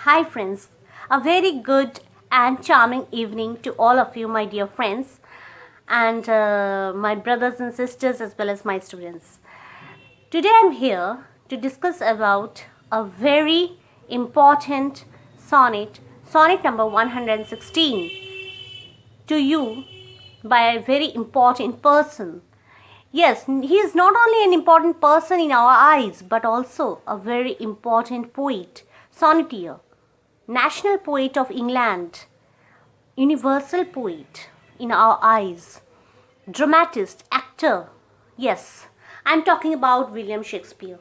Hi friends, a very good and charming evening to all of you, my dear friends, and my brothers and sisters as well as my students. Today I'm here to discuss about a very important sonnet number 116, to you by a very important person. Yes, he is not only an important person in our eyes but also a very important poet, sonneteer, national poet of England, universal poet in our eyes, dramatist, actor. Yes, I'm talking about William Shakespeare.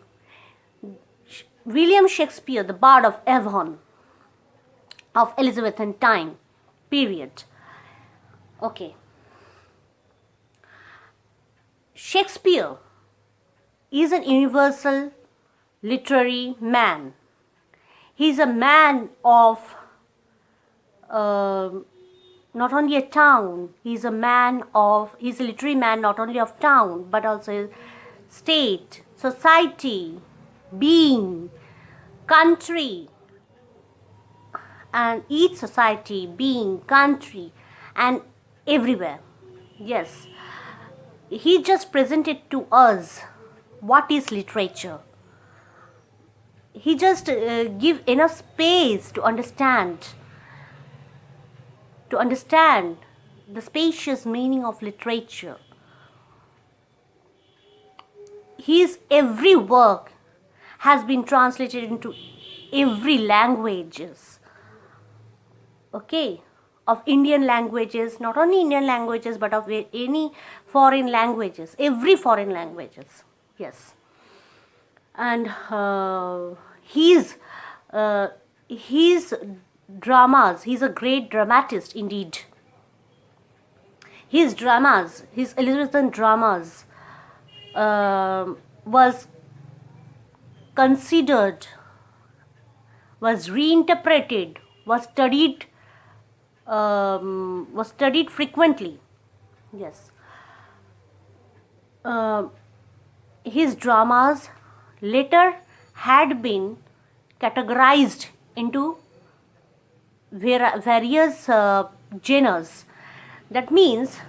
William Shakespeare, the Bard of Avon of Elizabethan time period. Okay. Shakespeare is an universal literary man. He is a man of not only a town, he's a literary man not only of town but also state, society, being, country, and each society, being, country, and everywhere. Yes, he just presented to us what is literature. He just give enough space to understand the spacious meaning of literature. His every work has been translated into every languages, okay, of Indian languages, not only Indian languages but of any foreign languages, every foreign languages. Yes, and his dramas, he's a great dramatist indeed. His dramas, his Elizabethan dramas was considered, was reinterpreted, was studied frequently. Yes, his dramas later had been categorized into various genres. That means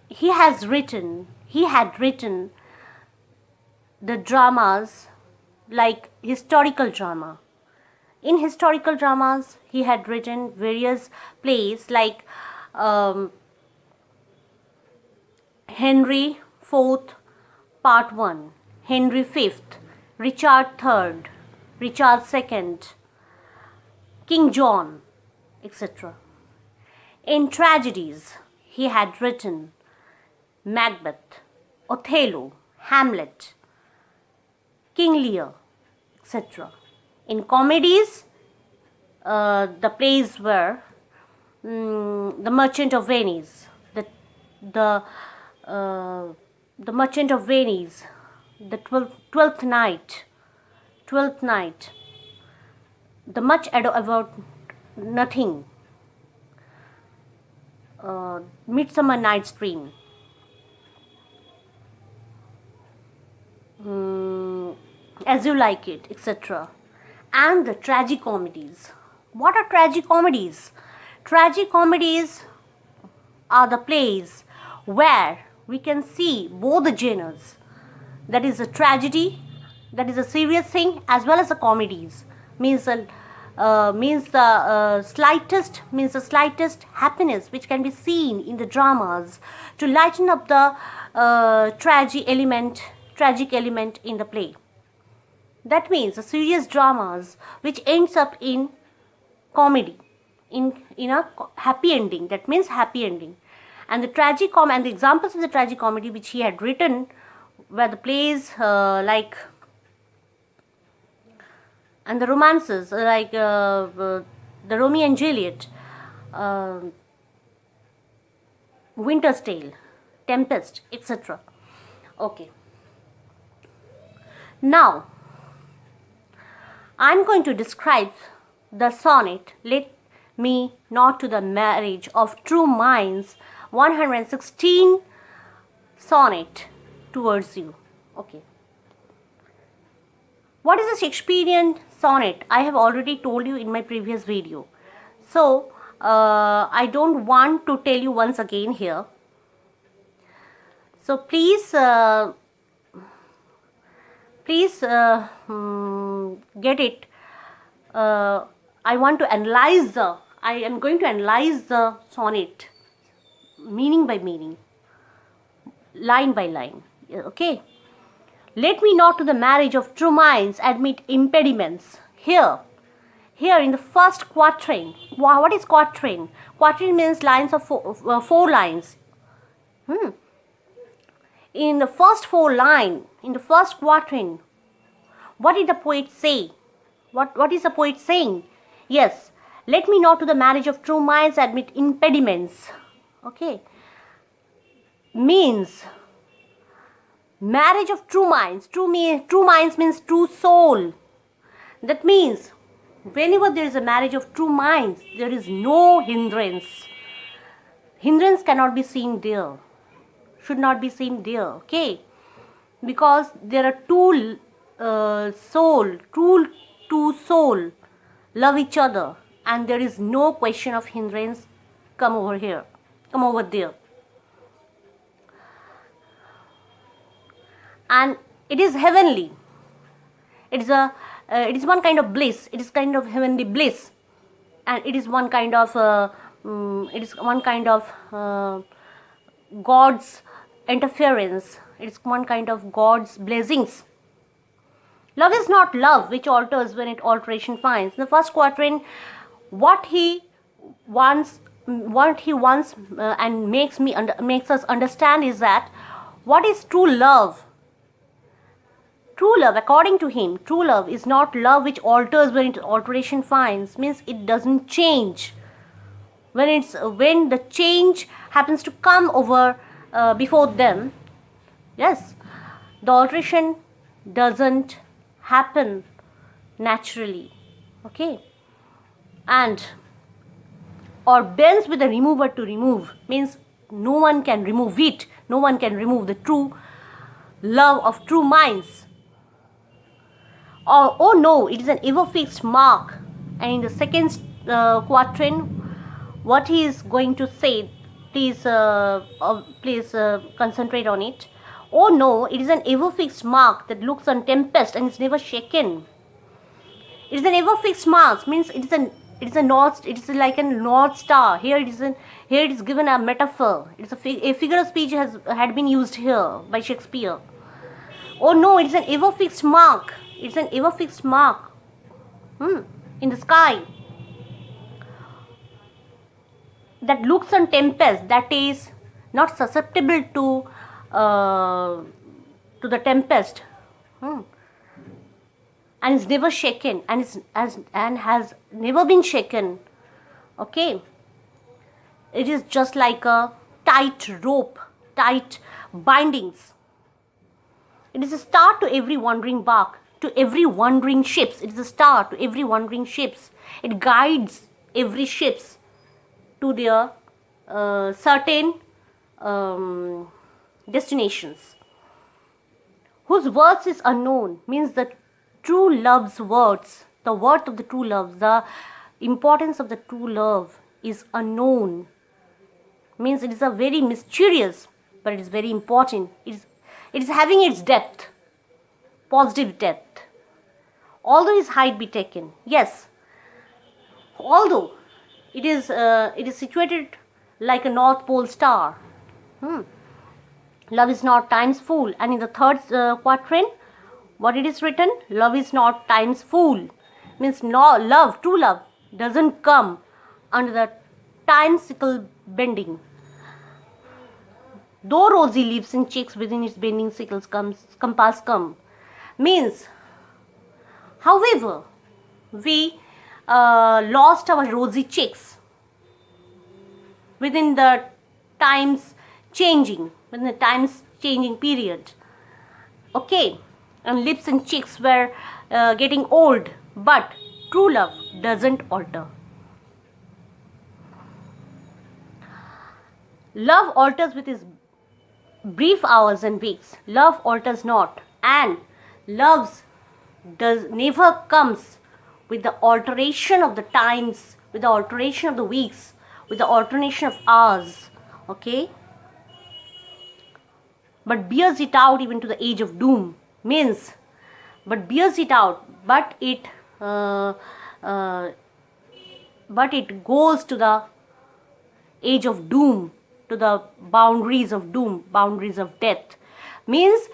he had written the dramas like historical drama. In historical dramas, he had written various plays like Henry IV Part 1, Henry V, Richard III, Richard II, King John, etc. In tragedies, he had written Macbeth, Othello, Hamlet, King Lear, etc. In comedies, the plays were The Merchant of Venice, the Merchant of Venice, the Twelfth Night, The Much Ado About Nothing, Midsummer Night's Dream, As You Like It, etc. And the tragicomedies. What are tragicomedies? Tragicomedies are the plays where we can see both the genres. That is a tragedy, that is a serious thing, as well as the comedies. Means the slightest happiness which can be seen in the dramas to lighten up the tragic element in the play. That means the serious dramas which ends up in comedy, in a happy ending. That means happy ending. And the examples of the tragicomedy which he had written were the plays like, and the romances like the Romeo and Juliet, Winter's Tale, Tempest, etc. Okay. Now, I'm going to describe the sonnet Let Me Not to the Marriage of True Minds 116 sonnet towards you. Okay. What is a Shakespearean sonnet I have already told you in my previous video. So I don't want to tell you once again here. So please get it. I want to analyze I am going to analyze the sonnet meaning by meaning, line by line. Okay. Let me not to the marriage of true minds admit impediments. Here in the first quatrain. What is quatrain? Quatrain means lines of four lines. In the first in the first quatrain, what did the poet say? What is the poet saying? Yes, let me not to the marriage of true minds admit impediments. Okay. Means marriage of true minds. True minds means true soul. That means whenever there is a marriage of true minds, there is no hindrance. Hindrance cannot be seen there. Should not be seen there. Okay. Because there are two soul love each other, and there is no question of hindrance come over here, come over there. And it is heavenly. It is one kind of bliss. It is kind of heavenly bliss, and it is one kind of God's interference. It is one kind of God's blessings. Love is not love which alters when it alteration finds. In the first quatrain, what he wants and makes us understand is that what is true love. True love, according to him, true love is not love which alters when it alteration finds. Means it doesn't change. When the change happens to come over before them, yes, the alteration doesn't happen naturally. Okay. And or bends with the remover to remove, means no one can remove it. No one can remove the true love of true minds. Or oh no, it is an ever fixed mark. And in the second quatrain, what he is going to say, please concentrate on it. Oh no, it is an ever fixed mark that looks on tempest and is never shaken. It is an ever fixed mark, means it is like a north star. Here it is given a metaphor. It's a figure of speech had been used here by Shakespeare. Oh no, it is an ever fixed mark. It's an ever fixed mark in the sky that looks on tempest, that is not susceptible to the tempest, and is never shaken, and has never been shaken. Okay, it is just like a tight rope, tight bindings. It is a star to every wandering bark, to every wandering ships. It is a star to every wandering ships. It guides every ships to their certain destinations. Whose words is unknown, means the true love's words, the worth of the true love, the importance of the true love is unknown. Means it is a very mysterious, but it is very important. It is having its depth, positive depth. Although his height be taken, yes, although it is situated like a North Pole star. Love is not time's fool. And in the third quatrain, what it is written? Love is not time's fool. Means no love, true love doesn't come under the time sickle bending. Though rosy leaves and cheeks within its bending sickles compass come. Means, however, we lost our rosy cheeks within the times changing period. Okay, and lips and cheeks were getting old, but true love doesn't alter. Love alters with his brief hours and weeks. Love alters not, and love never comes with the alteration of the times, with the alteration of the weeks, with the alternation of hours, okay? But bears it out even to the age of doom, means, but bears it out, uh, uh, but it goes to the age of doom, to the boundaries of doom, boundaries of death. Means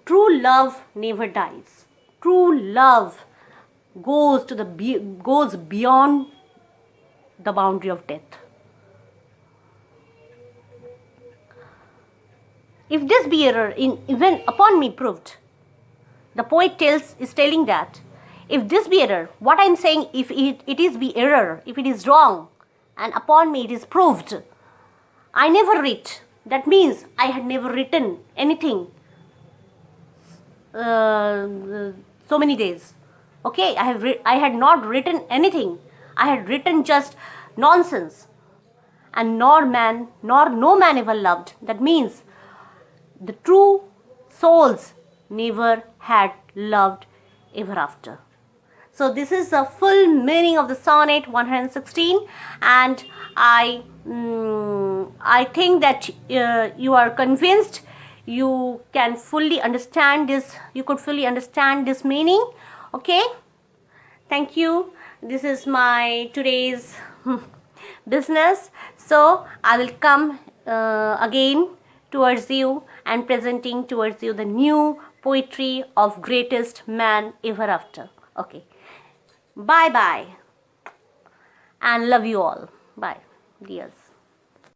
true love never dies. True love goes beyond the boundary of death. If this be error in even upon me proved, the poet is telling that if this be error, what I am saying, if it is be error, if it is wrong, and upon me it is proved, I never writ. That means I had never written anything so many days. Okay, I had not written anything. I had written just nonsense. And nor no man ever loved. That means the true souls never had loved ever after. So this is the full meaning of the sonnet 116, and I think that you are convinced. You can fully understand this. You could fully understand this meaning. Okay. Thank you. This is my today's business. So I will come again towards you and presenting towards you the new poetry of greatest man ever after. Okay. Bye bye. And love you all. Bye, dears.